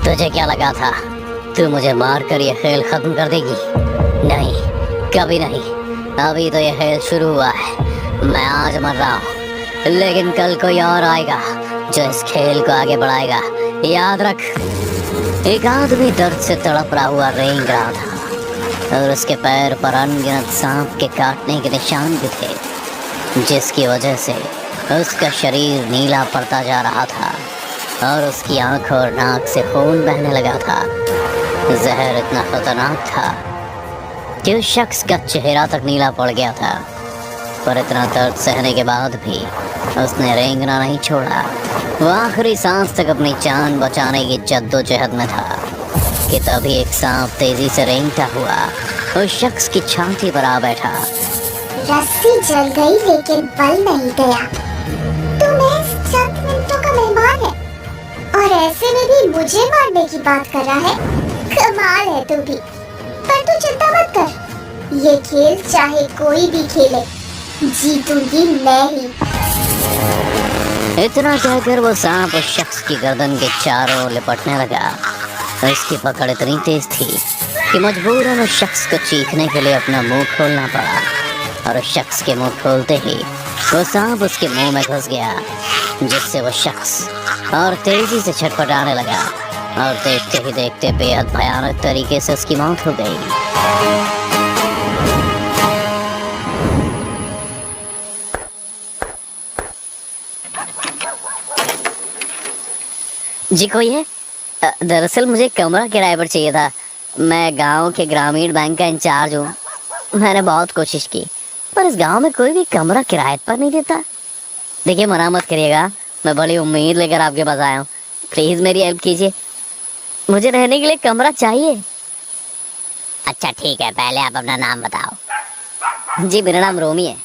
तुझे क्या लगा था तू मुझे मार कर ये खेल खत्म कर देगी? नहीं, कभी नहीं। अभी तो ये खेल शुरू हुआ है। मैं आज मर रहा हूँ, लेकिन कल कोई और आएगा जो इस खेल को आगे बढ़ाएगा। याद रख। एक आदमी दर्द से तड़प रहा हुआ रेंग रहा था और उसके पैर पर अनगिनत सांप के काटने के निशान भी थे, जिसकी वजह से उसका शरीर नीला पड़ता जा रहा था और उसकी आंख और नाक से खून बहने लगा था। जहर इतना खतरनाक था कि उस शख्स का चेहरा तक नीला पड़ गया था, पर इतना दर्द सहने के बाद भी उसने रेंगना नहीं छोड़ा। वो आखिरी सांस तक अपनी जान बचाने की जद्दोजहद में था कि तभी एक सांप तेजी से रेंगता हुआ उस शख्स की छाती पर आ बैठा। रस्सी जल गई लेकिन बल नहीं गया। तू महज चंद मिनटों का मेहमान है और ऐसे में भी मुझे मारने की बात कर रहा है। कमाल है तू भी। पर तू चिंता मत कर, ये खेल चाहे कोई भी खेले, जीतूंगी मैं ही। इतना कहकर वो सांप उस शख्स की गर्दन के चारों ओर लिपटने लगा। उसकी पकड़ इतनी तेज थी कि मजबूरन उस शख्स को चीखने के लिए अपना मुंह खोलना पड़ा, और उस शख्स के मुंह खोलते ही वो सांप उसके मुंह में घुस गया, जिससे वो शख्स और तेजी से छटपटाने लगा और देखते ही देखते बेहद भयानक तरीके से उसकी मौत हो गई। जी कोई है? दरअसल मुझे कमरा किराए पर चाहिए था। मैं गांव के ग्रामीण बैंक का इंचार्ज हूँ। मैंने बहुत कोशिश की, पर इस गांव में कोई भी कमरा किराए पर नहीं देता। देखिए, मना मत करिएगा, मैं बड़ी उम्मीद लेकर आपके पास आया हूँ। प्लीज मेरी हेल्प कीजिए, मुझे रहने के लिए कमरा चाहिए। अच्छा ठीक है, पहले आप अपना नाम बताओ। जी मेरा नाम रोमी है।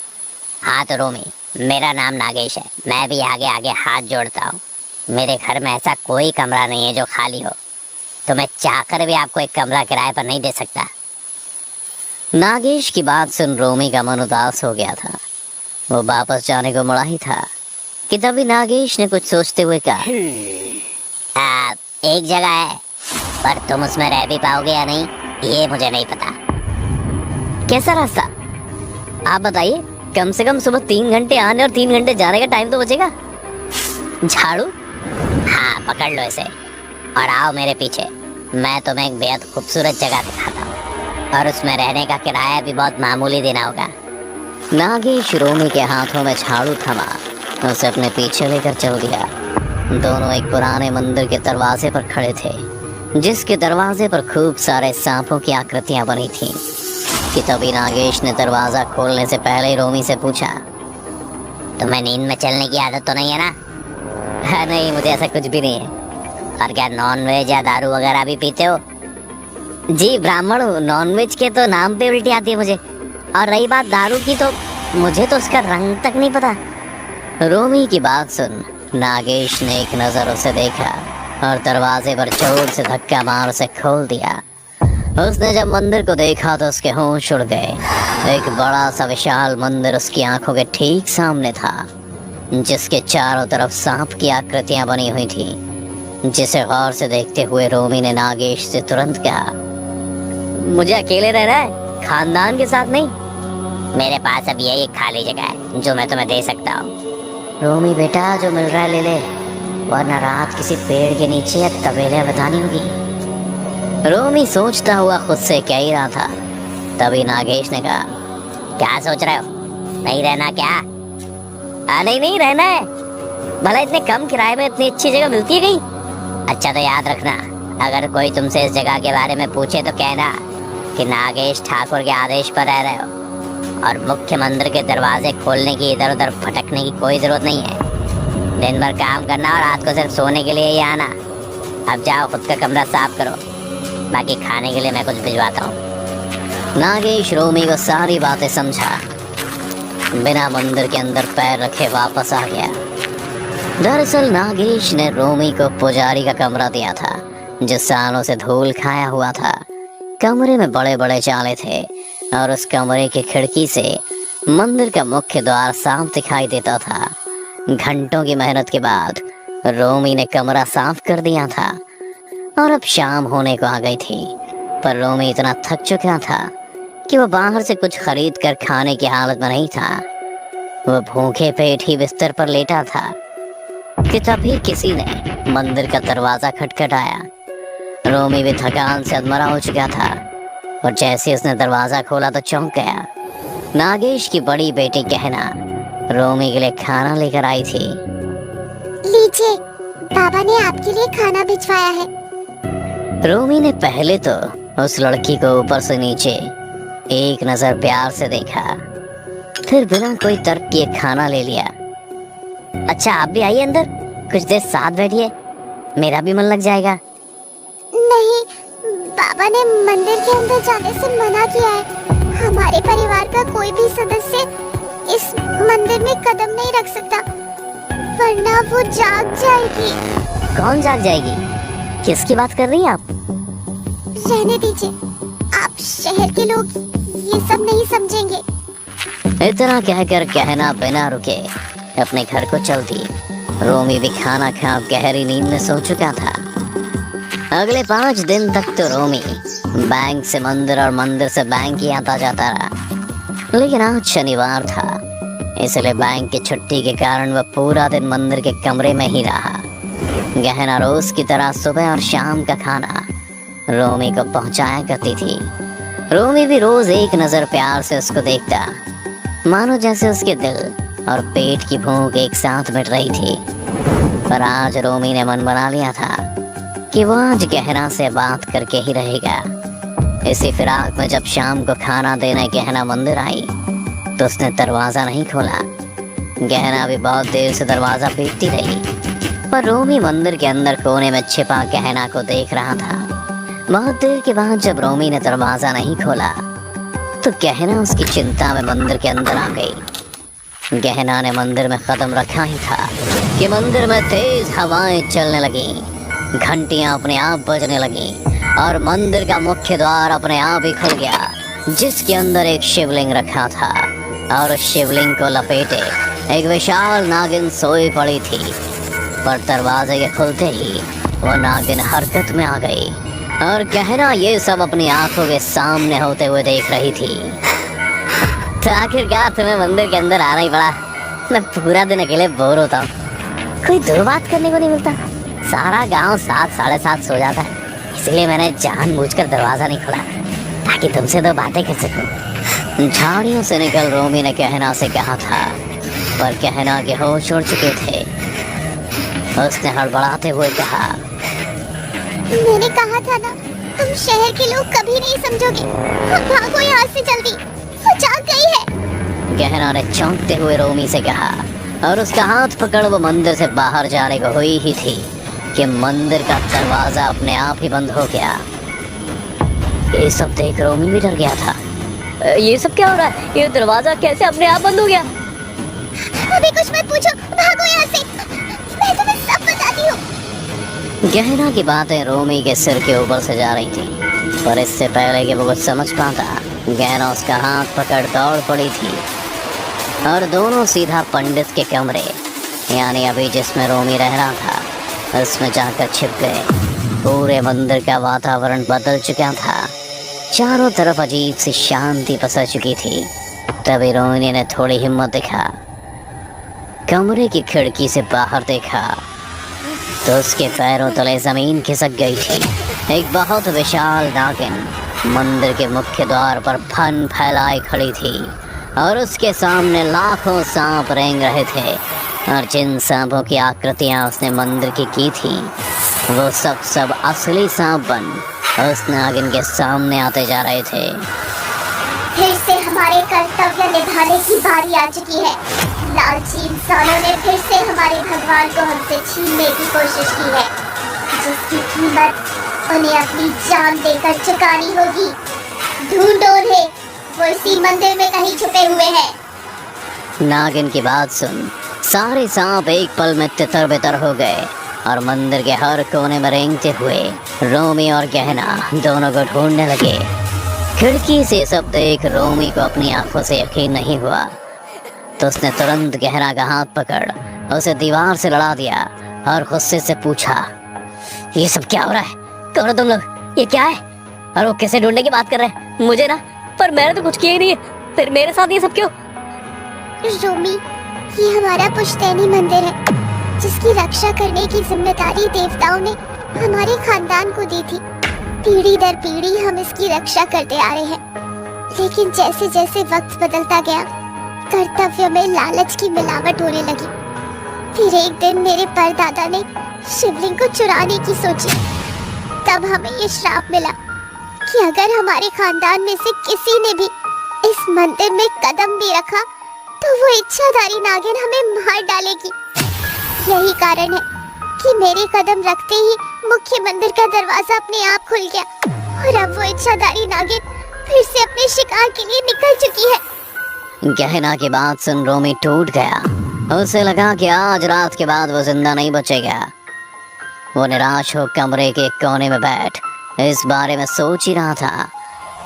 हाँ तो रोमी, मेरा नाम नागेश है। मैं भी आगे आगे हाथ जोड़ता हूँ। मेरे घर में ऐसा कोई कमरा नहीं है जो खाली हो, तो मैं चाहकर भी आपको एक कमरा किराए पर नहीं दे सकता। नागेश की बात सुन रोमी का मन उदास हो गया था। वो वापस जाने को मुड़ा ही था कि तभी नागेश ने कुछ सोचते हुए कहा, एक जगह है, पर तुम उसमें रह भी पाओगे या नहीं ये मुझे नहीं पता। कैसा रास्ता? आप बताइए। कम से कम सुबह 3 घंटे आने और 3 घंटे जाने का टाइम तो बचेगा। झाड़ू? हाँ, पकड़ लो इसे और आओ मेरे पीछे। मैं तुम्हें एक बेहद खूबसूरत जगह दिखाता हूँ और उसमें रहने का किराया भी बहुत मामूली देना होगा। नागेश रोमी के हाथों में झाड़ू थमा उसे अपने पीछे लेकर चल दिया। दोनों एक पुराने मंदिर के दरवाजे पर खड़े थे, जिसके दरवाजे पर खूब सारे सांपों की आकृतियां बनी थीं कि तभी नागेश ने दरवाजा खोलने से पहले ही रोमी से पूछा, तुम्हें नींद में चलने की आदत तो नहीं है ना? हाँ नहीं, मुझे ऐसा कुछ भी नहीं है। और क्या नॉनवेज या दारू वगैरह भी पीते हो? जी ब्राह्मण हूँ, नॉनवेज के तो नाम पे उल्टी आती है मुझे, और रही बात दारू की तो मुझे तो उसका रंग तक नहीं पता। रोमी की बात सुन नागेश ने एक नजर उसे देखा और दरवाजे पर जोर से धक्का मार उसे खोल दिया। उसने जब मंदिर को देखा तो उसके होश उड़ गए। एक बड़ा सा विशाल मंदिर उसकी आंखों के ठीक सामने था, जिसके चारों तरफ सांप की आकृतियां बनी हुई थी, जिसे गौर से देखते हुए रोमी ने नागेश से तुरंत कहा, मुझे अकेले रहना है, खानदान के साथ नहीं। मेरे पास अब यही एक खाली जगह है जो मैं तुम्हें दे सकता हूँ। रोमी बेटा, जो मिल रहा है ले ले, वरना रात किसी पेड़ के नीचे या तबेले बतानी होगी। रोमी सोचता हुआ खुद से कह ही रहा था, तभी नागेश ने कहा, क्या सोच रहे हो? नहीं रहना क्या? नहीं रहना है। भला इतने कम किराए में इतनी अच्छी जगह मिलती है कहीं? अच्छा तो याद रखना, अगर कोई तुमसे इस जगह के बारे में पूछे तो कहना कि नागेश ठाकुर के आदेश पर रह रहे हो, और मुख्य मंदिर के दरवाजे खोलने की इधर उधर भटकने की कोई जरूरत नहीं है। दिन भर काम करना और रात को सिर्फ सोने के लिए ही आना। अब जाओ, खुद का कमरा साफ करो, बाकी खाने के लिए मैं कुछ भिजवाता हूँ। नागेश रोमी को सारी बातें समझा, बिना मंदिर के अंदर पैर रखे वापस आ गया। दरअसल नागेश ने रोमी को पुजारी का कमरा दिया था, जो सालों से धूल खाया हुआ था। कमरे में बड़े बड़े चाले थे और उस कमरे की खिड़की से मंदिर का मुख्य द्वार साफ दिखाई देता था। घंटों की मेहनत के बाद रोमी ने कमरा साफ कर दिया था। और अब शाम होने को आ गई थी, पर रोमी इतना थक चुका था कि वो बाहर से कुछ खरीद कर खाने की हालत में नहीं था। वो भूखे पेट ही बिस्तर पर लेटा था कि तभी किसी ने मंदिर का दरवाजा खटखटाया। रोमी भी थकान से अधमरा हो चुका था और जैसे उसने दरवाजा खोला तो चौंक गया। नागेश की बड़ी बेटी गहना रोमी के लिए खाना लेकर आई थी। लीजिए, बाबा ने आपके लिए खाना भिजवाया है। रोमी ने पहले तो उस लड़की को ऊपर से नीचे एक नजर प्यार से देखा, फिर बिना कोई तर्क किए खाना ले लिया। अच्छा, आप भी आइए अंदर, कुछ देर साथ बैठिए, मेरा भी मन लग जाएगा। नहीं, बाबा ने मंदिर के अंदर जाने से मना किया है। हमारे परिवार का कोई भी सदस्य इस मंदिर में कदम नहीं रख सकता, वरना वो जाग जाएगी। कौन जाग जाएगी? किसकी बात कर रही हैं आप? रहने दीजिए, आप शहर के लोग ये सब नहीं समझेंगे। इतना कहकर गहना बिना रुके अपने घर को चल दी। रोमी भी खाना खा गहरी नींद में सो चुका था। अगले 5 दिन तक तो रोमी बैंक से मंदिर और मंदिर से बैंक ही आता जाता रहा, लेकिन आज शनिवार था, इसलिए बैंक की छुट्टी के कारण वह पूरा दिन मंदिर के कमरे में ही रहा। गहना रोज की तरह सुबह और शाम का खाना रोमी को पहुंचाया करती थी। रोमी भी रोज एक नजर प्यार से उसको देखता, मानो जैसे उसके दिल और पेट की भूख एक साथ मिट रही थी। पर आज रोमी ने मन बना लिया था कि वो आज गहना से बात करके ही रहेगा। इसी फिराक में जब शाम को खाना देने गहना मंदिर आई तो उसने दरवाजा नहीं खोला। गहना भी बहुत देर से दरवाजा पीटती रही, पर रोमी मंदिर के अंदर कोने में छिपा गहना को देख रहा था। बहुत देर के बाद जब रोमी ने दरवाजा नहीं खोला तो गहना उसकी चिंता में मंदिर के अंदर आ गई। गहना ने मंदिर में कदम रखा ही था कि मंदिर में तेज हवाएं चलने लगी, घंटियां अपने आप बजने लगी और मंदिर का मुख्य द्वार अपने आप ही खुल गया, जिसके अंदर एक शिवलिंग रखा था और उस शिवलिंग को लपेटे एक विशाल नागिन सोई पड़ी थी। पर दरवाजे के खुलते ही वो नागिन हरकत में आ गई और गहना ये सब अपनी आंखों के सामने होते हुए देख रही थी। तो आखिरकार तुम्हें मंदिर के अंदर आना ही पड़ा। मैं पूरा दिन अकेले बोर होता हूँ, कोई दो बात करने को नहीं मिलता। सारा गांव 7 साढ़े 7 सो जाता है, इसलिए मैंने जानबूझकर दरवाजा नहीं खोला ताकि तुमसे 2 बातें कर सकूं। झाड़ियों से निकल रोमी ने गहना से कहा था, पर गहना के होश उड़ चुके थे। उसने हड़बड़ाते हुए कहा, मैंने कहा था ना, तुम शहर के लोग कभी नहीं समझोगे। भागो यहाँ से जल्दी, वो जाग गई है। गहना ने चौंकते हुए रोमी से कहा और उसका हाथ पकड़ वो मंदिर से बाहर जाने को हुई ही थी कि मंदिर का दरवाजा अपने आप ही बंद हो गया। ये सब देख रोमी भी डर गया था। ये सब क्या हो रहा है? ये दरवाजा कैसे अपने आप बंद हो गया? अभी कुछ मत पूछो, भागो यहाँ से, मैं तुम्हें सब बताती हूँ। गहना की बातें रोमी के सिर के ऊपर से जा रही थी, पर इससे पहले कि वो कुछ समझ पाता, गहना उसका हाथ पकड़ दौड़ पड़ी थी और दोनों सीधा पंडित के कमरे, यानी अभी जिसमें रोमी रह रहा था, उसमें जाकर छिप गए। पूरे मंदिर का वातावरण बदल चुका था, चारों तरफ अजीब सी शांति पसर चुकी थी। तभी रोमी ने थोड़ी हिम्मत दिखा, कमरे की खिड़की से बाहर देखा तो उसके पैरों तले जमीन खिसक गई थी। एक बहुत विशाल नागिन मंदिर के मुख्य द्वार पर फन फैलाए खड़ी थी और उसके सामने लाखों सांप रेंग रहे थे, और जिन सांपों की आकृतियां उसने मंदिर की थी वो सब असली सांप बन उस नागिन के सामने आते जा रहे थे। फिर से हमारे कर्तव्य निभाने की बारी आ चुकी है। लालची इंसानों ने फिर से हमारे भगवान को हमसे छीनने की कोशिश की है, जिसकी कीमत उन्हें अपनी जान देकर चुकानी होगी। ढूंढो उन्हें, वो इसी मंदिर में कहीं छुपे हुए हैं। नागिन की बात सुन सारे सांप एक पल में तितर बितर हो गए और मंदिर के हर कोने में रेंगते हुए रोमी और गहना दोनों को ढूंढने लगे। खिड़की से सब देख रोमी को अपनी आंखों से यकीन नहीं हुआ, तो उसने तुरंत गहना का हाथ पकड़ उसे दीवार से लड़ा दिया और गुस्से से पूछा, ये सब क्या हो रहा है? कौन हो तुम लोग? ये क्या है? और वो किसे ढूंढने की बात कर रहे हैं? मुझे ना, पर मैंने तो कुछ किया ही नहीं है। फिर मेरे साथ ये सब क्यों? रोमी, ये हमारा पुश्तैनी मंदिर है जिसकी रक्षा करने की जिम्मेदारी देवताओं ने हमारे खानदान को दी थी। पीढ़ी दर पीढ़ी हम इसकी रक्षा करते आ रहे हैं, लेकिन जैसे जैसे वक्त बदलता गया कर्तव्य में लालच की मिलावट होने लगी। फिर एक दिन मेरे परदादा ने शिवलिंग को चुराने की सोची। तब हमें ये श्राप मिला कि अगर हमारे खानदान में से किसी ने भी इस मंदिर में कदम भी रखा तो वो इच्छाधारी नागिन हमें मार डालेगी। यही कारण है कि मेरे कदम रखते ही मुख्य मंदिर का दरवाजा अपने आप खुल गया और अब वो इच्छाधारी नागिन फिर से अपने शिकार के लिए निकल चुकी है। गहना की बात सुन रोमी टूट गया। उसे लगा कि आज रात के बाद वो जिंदा नहीं बचेगा। वो निराश हो कमरे के कोने में बैठ इस बारे में सोच ही रहा था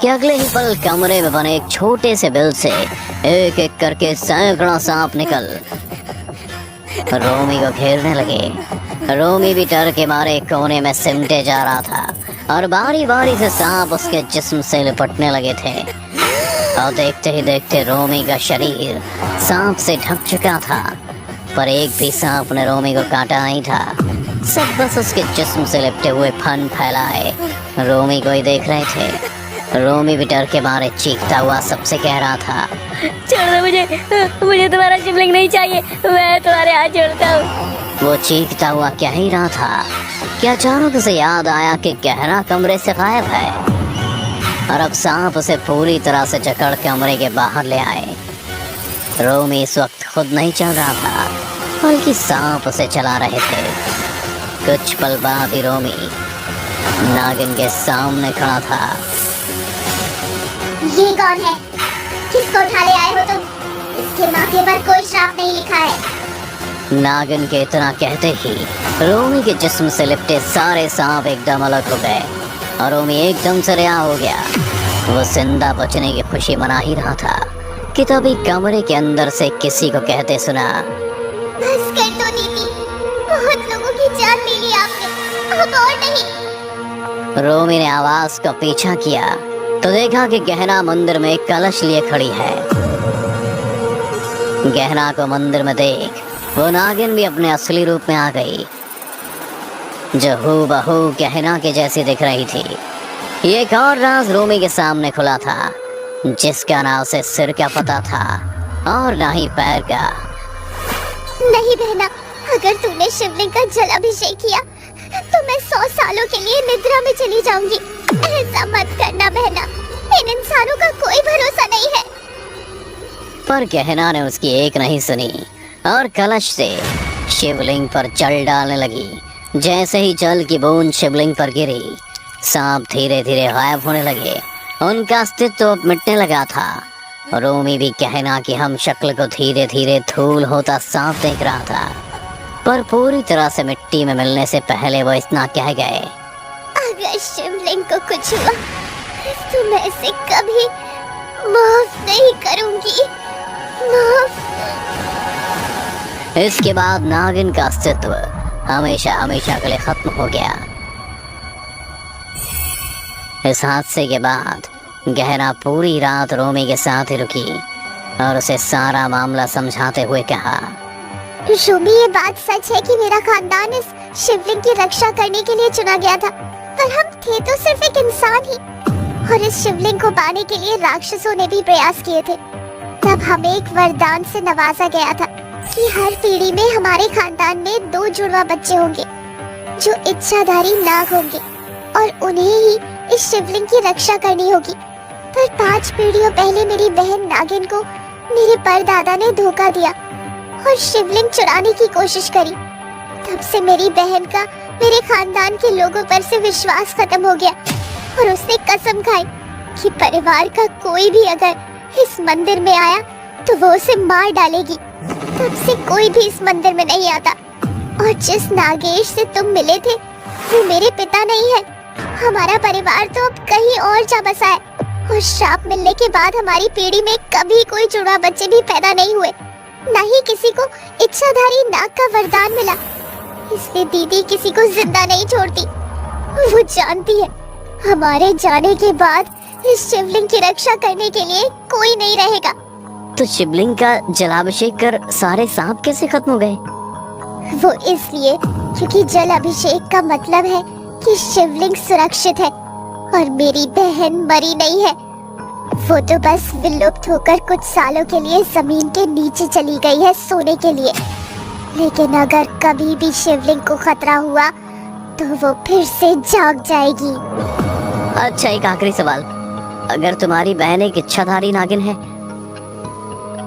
कि अगले ही पल कमरे में बने एक छोटे से बिल से एक एक करके सैकड़ों सांप निकल रोमी को घेरने लगे। रोमी भी डर के मारे कोने में सिमटे जा रहा था और बारी बारी से सांप उसके जिस्म से लिपटने लगे थे। और देखते ही देखते रोमी का शरीर सांप से ढक चुका था, पर एक भी सांप ने रोमी को काटा नहीं था। सब बस उसके जिस्म से लिपटे हुए फन फैलाए रोमी को ही देख रहे थे। रोमी भी डर के मारे चीखता हुआ सबसे कह रहा था, छोड़ दो मुझे तुम्हारा शिवलिंग नहीं चाहिए, मैं तुम्हारे हाथ जोड़ता हूँ। वो चीखता हुआ कह ही रहा था कि अचानक उसे याद आया कि गहना कमरे से गायब है और अब सांप उसे पूरी तरह से जकड़ कमरे के बाहर ले आए। रोमी इस वक्त खुद नहीं चल रहा था, बल्कि सांप उसे चला रहे थे। कुछ पल बाद ही रोमी नागिन के सामने खड़ा था। ये कौन है? किसको उठा ले आए हो तुम? इसके माथे पर कोई श्राप नहीं लिखा है। नागिन के इतना कहते ही रोमी के जिस्म से लिपटे सारे सांप एकदम अलग हो गए और रोमी एकदम से रिहा हो गया। वो जिंदा बचने की खुशी मना ही रहा था कि तभी कमरे के अंदर से किसी को कहते सुना, बस कर दो दीदी, बहुत लोगों की जान ले ली आपने, अब और नहीं। रोमी ने आवाज का पीछा किया तो देखा कि गहना मंदिर में एक कलश लिए खड़ी है। गहना को मंदिर में देख वो नागिन भी अपने असली रूप में आ गई, जो हूबहू गहना के जैसी दिख रही थी। ये एक और राज रोमी के सामने खुला था, जिसका ना उसे सिर का पता था और ना ही पैर का। नहीं बहना, अगर तूने शिवलिंग का जल अभिषेक किया तो मैं 100 सालों के लिए निद्रा में चली जाऊंगी। ऐसा मत करना बहना, इन इंसानों का कोई भरोसा नहीं है। पर गहना ने उसकी एक नहीं सुनी और कलश से शिवलिंग पर जल डालने लगी। जैसे ही जल की बूंद शिवलिंग पर गिरी, सांप धीरे धीरे गायब होने लगे। उनका अस्तित्व अब मिटने लगा था। रोमी भी गहना की हम शक्ल को धीरे धीरे धूल होता सांप देख रहा था, पर पूरी तरह से मिट्टी में मिलने से पहले वो इतना कह गए, अगर शिवलिंग को कुछ हुआ तो मैं इसे कभी माफ नहीं करूंगी, माफ। इसके बाद नागिन का अस्तित्व हमेशा हमेशा के लिए खत्म हो गया। इस हादसे के बाद गहना पूरी रात रोमी के साथ ही रुकी और उसे सारा मामला समझाते हुए कहा, रोमी, ये बात सच है कि मेरा खानदान इस शिवलिंग की रक्षा करने के लिए चुना गया था, पर हम थे तो सिर्फ एक इंसान ही, और इस शिवलिंग को पाने के लिए राक्षसों ने भी प्रयास किए थे। तब हमें एक वरदान से नवाजा गया था कि हर पीढ़ी में हमारे खानदान में 2 जुड़वा बच्चे होंगे जो इच्छाधारी नाग होंगे और उन्हें ही इस शिवलिंग की रक्षा करनी होगी। पर 5 पीढ़ियों पहले मेरी बहन नागिन को मेरे परदादा ने धोखा दिया और शिवलिंग चुराने की कोशिश करी। तब से मेरी बहन का मेरे खानदान के लोगों पर से विश्वास खत्म हो गया और उसने कसम खाई कि परिवार का कोई भी अगर इस मंदिर में आया तो वो उसे मार डालेगी। तब से कोई भी इस मंदिर में नहीं आता, और जिस नागेश से तुम मिले थे वो मेरे पिता नहीं है। हमारा परिवार तो अब कहीं और जा बसा है, और श्राप मिलने के बाद हमारी पीढ़ी में कभी कोई जुड़वा बच्चे भी पैदा नहीं हुए, न ही किसी को इच्छाधारी नाग का वरदान मिला। इसलिए दीदी किसी को जिंदा नहीं छोड़ती, वो जानती है हमारे जाने के बाद इस शिवलिंग की रक्षा करने के लिए कोई नहीं रहेगा। तो शिवलिंग का जलाभिषेक कर सारे सांप कैसे खत्म हो गए? वो इसलिए क्योंकि जल अभिषेक का मतलब है कि शिवलिंग सुरक्षित है और मेरी बहन मरी नहीं है। वो तो बस विलुप्त होकर कुछ सालों के लिए जमीन के नीचे चली गई है सोने के लिए। लेकिन अगर कभी भी शिवलिंग को खतरा हुआ तो वो फिर से जाग जाएगी। अच्छा, एक आखिरी सवाल, अगर तुम्हारी बहन एक इच्छाधारी नागिन है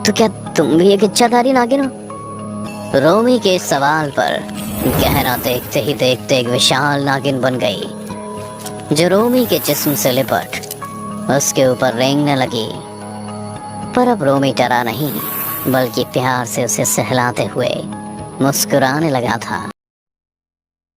तो क्या तुम भी एक इच्छाधारी नागिन हो? रोमी के इस सवाल पर गहरा देखते ही देखते एक विशाल नागिन बन गई जो रोमी के जिस्म से लिपट उसके ऊपर रेंगने लगी। पर अब रोमी डरा नहीं बल्कि प्यार से उसे सहलाते हुए मुस्कुराने लगा था।